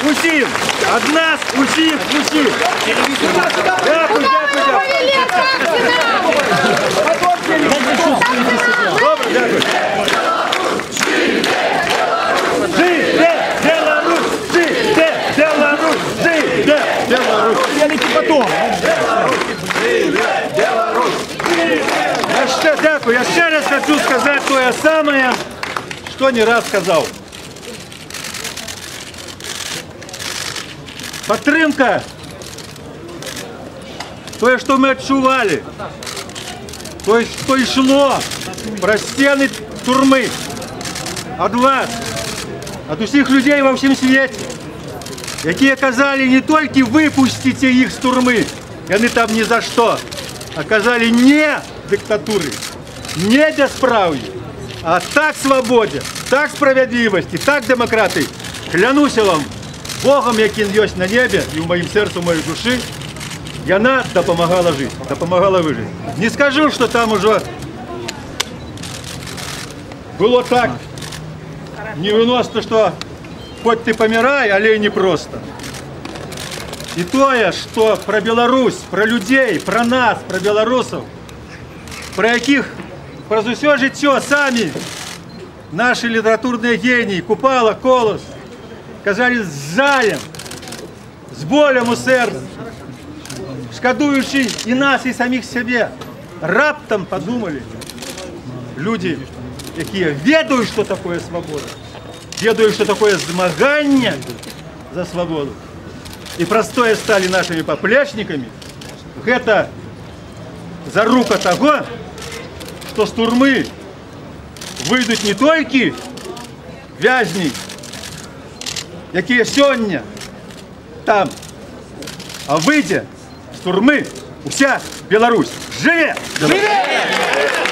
усім! Од нас усіх! Дякую! Добре, дякую! Я ще раз хочу сказать то самое, что не раз сказал. Підтримка, то, что мы отчували, то, что йшло про стены тюрьмы от вас, от усіх людей во всем свете, які казали не только выпустите их с тюрьмы, и они там ни за что, а казали не диктатуры, не бесправия, а так свободе, так справедливости, так демократии. Клянусь вам Богом, який є на небі і в моїм серці, в моїй душі, вона допомагала жити, допомагала вижити. Не скажу, що там уже було так невиносно, що хоть ти помирай, але й не просто. І то, що про Білорусь, про людей, про нас, про білорусів, про яких про усе життя самі наші літературні генії Купала, Колос казали з жалем, з болем у серці, шкодуючи і нас, і самих себе. Раптом подумали люди, які ведають, що таке свобода, ведають, що таке змагання за свободу, и простое стали нашими поплечниками, это зарука того, что с тюрьмы выйдут не только вязни, які сьогодні там, а вийде з тюрми уся Білорусь. Живе! Живе!